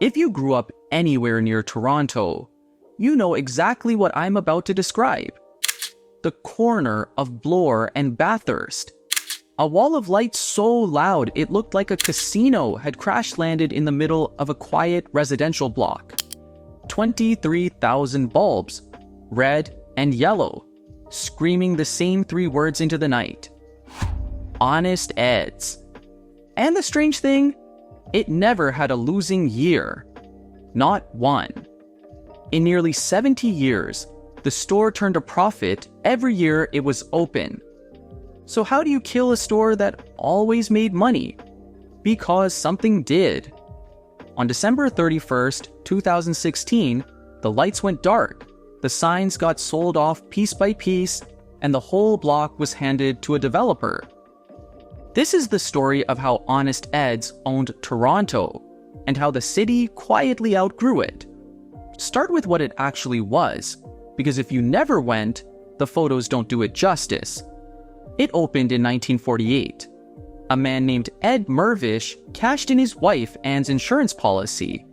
If you grew up anywhere near Toronto, you know exactly what I'm about to describe. The corner of Bloor and Bathurst. A wall of light so loud it looked like a casino had crash-landed in the middle of a quiet residential block. 23,000 bulbs, red and yellow, screaming the same three words into the night. Honest Ed's. And the strange thing, it never had a losing year. Not one. In nearly 70 years, the store turned a profit every year it was open. So how do you kill a store that always made money? Because something did. On December 31st, 2016, the lights went dark, the signs got sold off piece by piece, and the whole block was handed to a developer. This is the story of how Honest Ed's owned Toronto, and how the city quietly outgrew it. Start with what it actually was, because if you never went, the photos don't do it justice. It opened in 1948. A man named Ed Mirvish cashed in his wife Anne's insurance policy,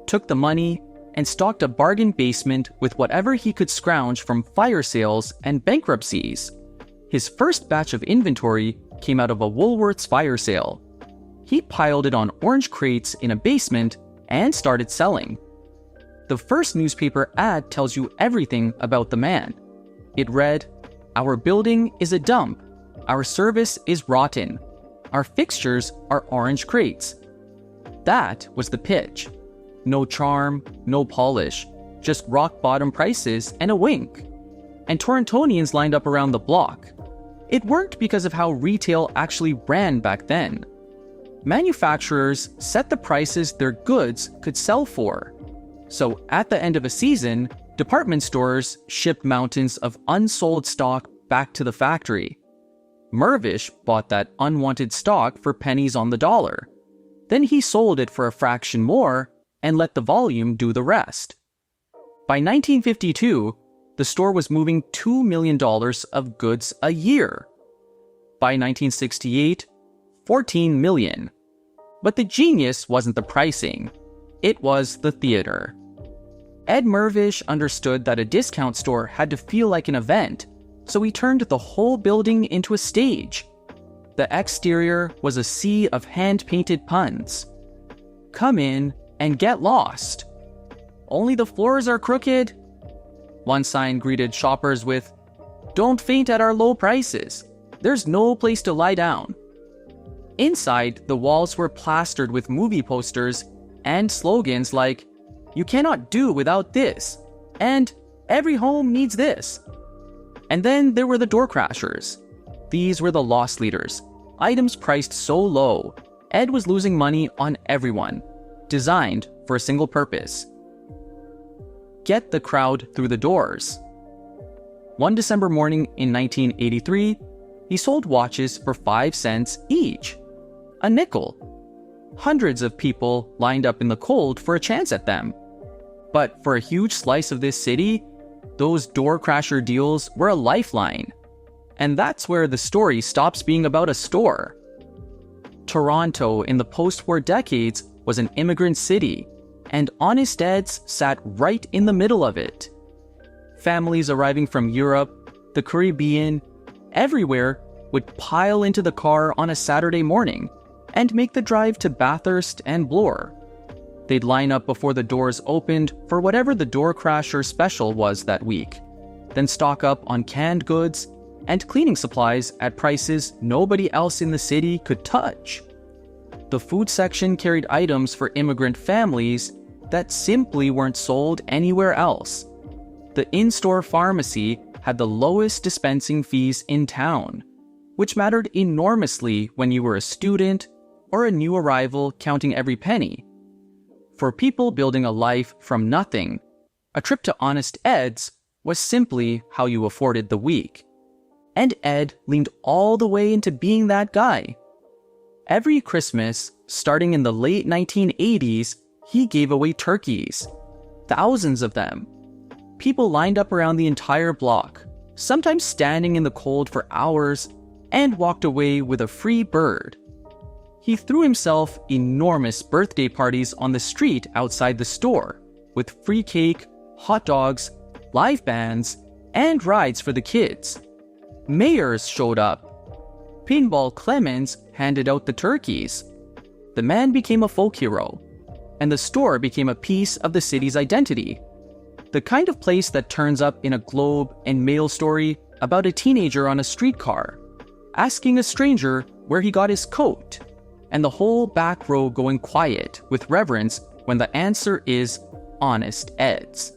took the money, and stocked a bargain basement with whatever he could scrounge from fire sales and bankruptcies. His first batch of inventory came out of a Woolworth's fire sale. He piled it on orange crates in a basement and started selling. The first newspaper ad tells you everything about the man. It read, "Our building is a dump. Our service is rotten. Our fixtures are orange crates." That was the pitch. No charm, no polish, just rock-bottom prices and a wink. And Torontonians lined up around the block. It worked because of how retail actually ran back then. Manufacturers set the prices their goods could sell for. So at the end of a season, department stores shipped mountains of unsold stock back to the factory. Mirvish bought that unwanted stock for pennies on the dollar. Then he sold it for a fraction more and let the volume do the rest. By 1952, the store was moving $2 million of goods a year. By 1968, $14 million. But the genius wasn't the pricing. It was the theater. Ed Mirvish understood that a discount store had to feel like an event, so he turned the whole building into a stage. The exterior was a sea of hand-painted puns. "Come in and get lost. Only the floors are crooked." One sign greeted shoppers with, "Don't faint at our low prices. There's no place to lie down." Inside, the walls were plastered with movie posters and slogans like, "You cannot do without this," and "Every home needs this." And then there were the door crashers. These were the loss leaders, items priced so low, Ed was losing money on everyone, designed for a single purpose: get the crowd through the doors. One December morning in 1983, he sold watches for 5 cents each, a nickel. Hundreds of people lined up in the cold for a chance at them. But for a huge slice of this city, those door crasher deals were a lifeline. And that's where the story stops being about a store. Toronto in the post-war decades was an immigrant city, and Honest Ed's sat right in the middle of it. Families arriving from Europe, the Caribbean, everywhere would pile into the car on a Saturday morning and make the drive to Bathurst and Bloor. They'd line up before the doors opened for whatever the door crasher special was that week, then stock up on canned goods and cleaning supplies at prices nobody else in the city could touch. The food section carried items for immigrant families that simply weren't sold anywhere else. The in-store pharmacy had the lowest dispensing fees in town, which mattered enormously when you were a student or a new arrival counting every penny. For people building a life from nothing, a trip to Honest Ed's was simply how you afforded the week. And Ed leaned all the way into being that guy. Every Christmas, starting in the late 1980s, he gave away turkeys. Thousands of them. People lined up around the entire block, sometimes standing in the cold for hours, and walked away with a free bird. He threw himself enormous birthday parties on the street outside the store, with free cake, hot dogs, live bands, and rides for the kids. Mayors showed up. Pinball Clemens handed out the turkeys. The man became a folk hero, and the store became a piece of the city's identity. The kind of place that turns up in a Globe and Mail story about a teenager on a streetcar, asking a stranger where he got his coat, and the whole back row going quiet with reverence when the answer is Honest Ed's.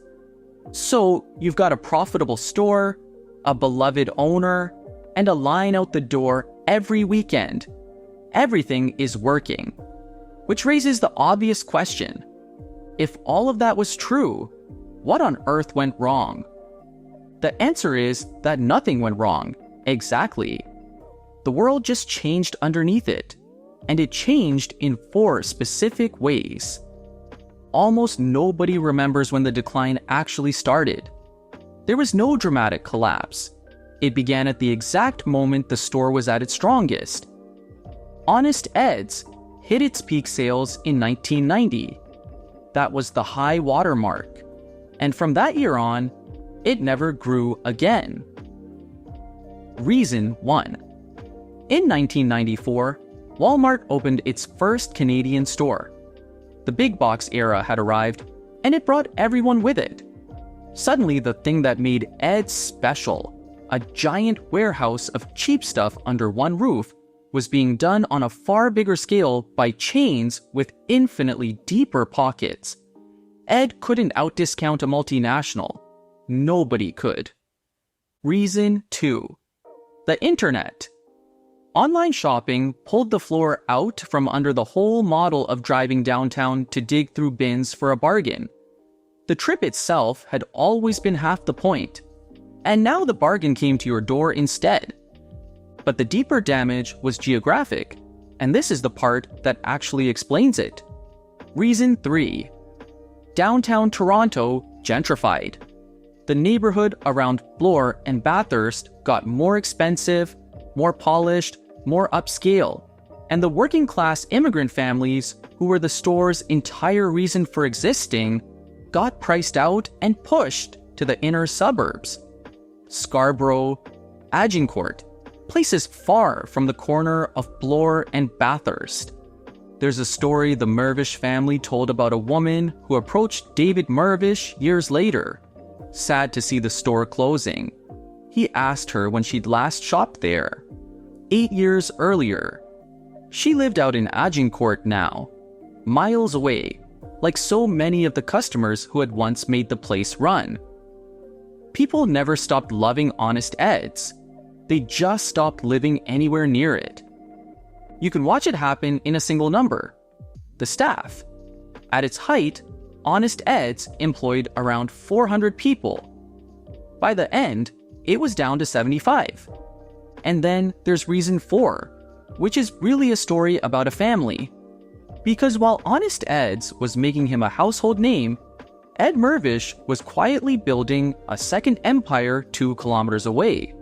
So you've got a profitable store, a beloved owner, and a line out the door every weekend. Everything is working. Which raises the obvious question. If all of that was true, what on earth went wrong? The answer is that nothing went wrong. Exactly. The world just changed underneath it. And it changed in 4 specific ways. Almost nobody remembers when the decline actually started. There was no dramatic collapse. It began at the exact moment the store was at its strongest. Honest Ed's hit its peak sales in 1990. That was the high watermark. And from that year on, it never grew again. Reason 1. In 1994, Walmart opened its first Canadian store. The big box era had arrived, and it brought everyone with it. Suddenly, the thing that made Ed's special, a giant warehouse of cheap stuff under one roof, was being done on a far bigger scale by chains with infinitely deeper pockets. Ed couldn't outdiscount a multinational. Nobody could. Reason 2. The internet. Online shopping pulled the floor out from under the whole model of driving downtown to dig through bins for a bargain. The trip itself had always been half the point, and now the bargain came to your door instead. But the deeper damage was geographic, and this is the part that actually explains it. Reason 3. Downtown Toronto gentrified. The neighborhood around Bloor and Bathurst got more expensive, more polished, more upscale, and the working class immigrant families, who were the store's entire reason for existing, got priced out and pushed to the inner suburbs. Scarborough, Agincourt, places far from the corner of Bloor and Bathurst. There's a story the Mirvish family told about a woman who approached David Mirvish years later, sad to see the store closing. He asked her when she'd last shopped there. 8 years earlier. She lived out in Agincourt now, miles away, like so many of the customers who had once made the place run. People never stopped loving Honest Ed's. They just stopped living anywhere near it. You can watch it happen in a single number. The staff. At its height, Honest Ed's employed around 400 people. By the end, it was down to 75. And then there's reason 4, which is really a story about a family. Because while Honest Ed's was making him a household name, Ed Mirvish was quietly building a second empire 2 kilometers away.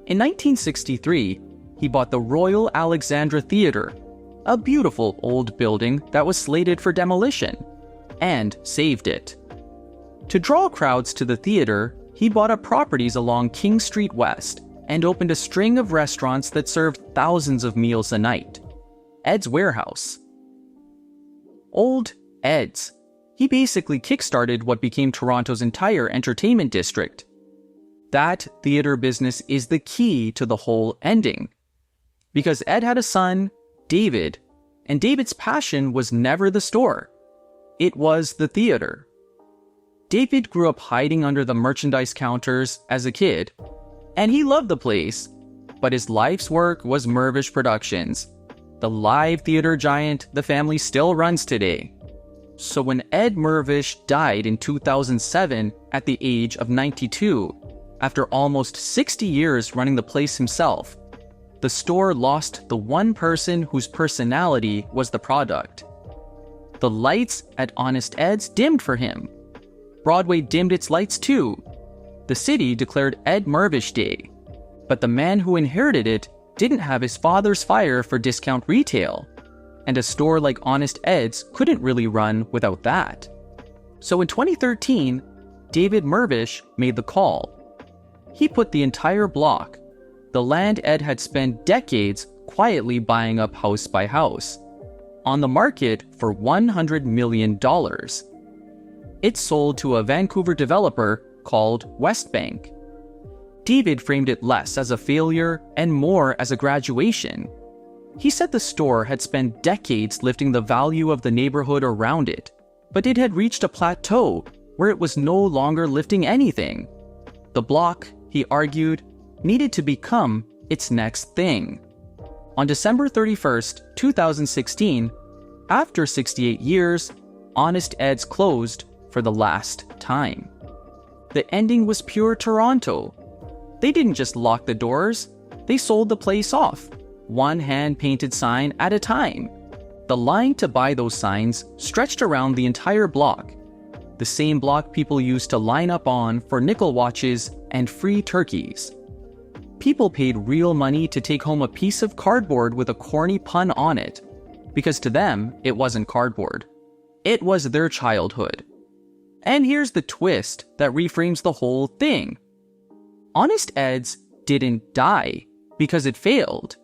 In 1963, he bought the Royal Alexandra Theatre, a beautiful old building that was slated for demolition, and saved it. To draw crowds to the theatre, he bought up properties along King Street West and opened a string of restaurants that served thousands of meals a night. Ed's Warehouse. Old Ed's. He basically kickstarted what became Toronto's entire entertainment district. That theater business is the key to the whole ending. Because Ed had a son, David, and David's passion was never the store. It was the theater. David grew up hiding under the merchandise counters as a kid, and he loved the place, but his life's work was Mirvish Productions, the live theater giant the family still runs today. So when Ed Mirvish died in 2007 at the age of 92, after almost 60 years running the place himself, the store lost the one person whose personality was the product. The lights at Honest Ed's dimmed for him. Broadway dimmed its lights too. The city declared Ed Mirvish Day, but the man who inherited it didn't have his father's fire for discount retail. and a store like Honest Ed's couldn't really run without that. So in 2013, David Mirvish made the call. He put the entire block, the land Ed had spent decades quietly buying up house by house, on the market for $100 million. It sold to a Vancouver developer called Westbank. David framed it less as a failure and more as a graduation. He said the store had spent decades lifting the value of the neighborhood around it, but it had reached a plateau where it was no longer lifting anything. The block, he argued, needed to become its next thing. On December 31st, 2016, after 68 years, Honest Ed's closed for the last time. The ending was pure Toronto. They didn't just lock the doors, they sold the place off, one hand-painted sign at a time. The line to buy those signs stretched around the entire block, the same block people used to line up on for nickel watches and free turkeys. People paid real money to take home a piece of cardboard with a corny pun on it, because to them, it wasn't cardboard. It was their childhood. And here's the twist that reframes the whole thing. Honest Ed's didn't die because it failed.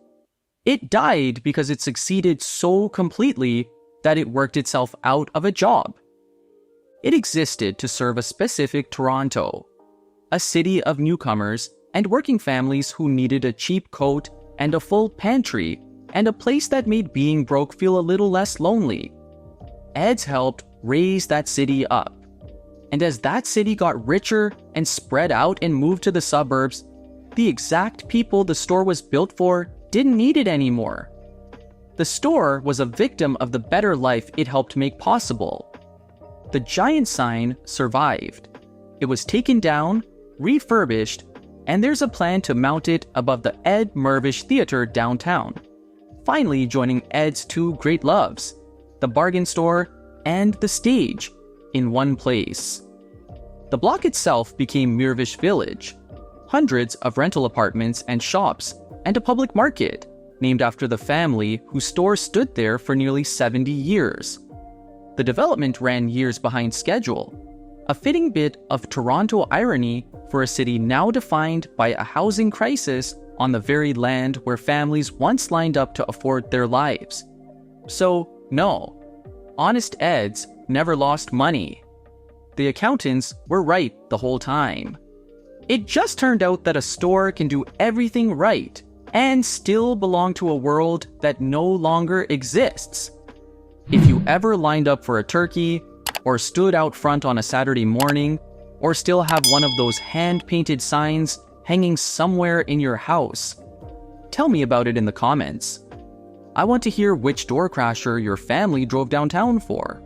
It died because it succeeded so completely that it worked itself out of a job. It existed to serve a specific Toronto, a city of newcomers and working families who needed a cheap coat and a full pantry and a place that made being broke feel a little less lonely. Ed's helped raise that city up. And as that city got richer and spread out and moved to the suburbs, the exact people the store was built for didn't need it anymore. The store was a victim of the better life it helped make possible. The giant sign survived. It was taken down, refurbished, and there's a plan to mount it above the Ed Mirvish Theatre downtown, finally joining Ed's two great loves, the bargain store and the stage, in one place. The block itself became Mirvish Village, hundreds of rental apartments and shops, and a public market, named after the family whose store stood there for nearly 70 years. The development ran years behind schedule, a fitting bit of Toronto irony for a city now defined by a housing crisis on the very land where families once lined up to afford their lives. So, no, Honest Ed's never lost money. The accountants were right the whole time. It just turned out that a store can do everything right and still belong to a world that no longer exists. If you ever lined up for a turkey, or stood out front on a Saturday morning, or still have one of those hand-painted signs hanging somewhere in your house, tell me about it in the comments. I want to hear which door crasher your family drove downtown for.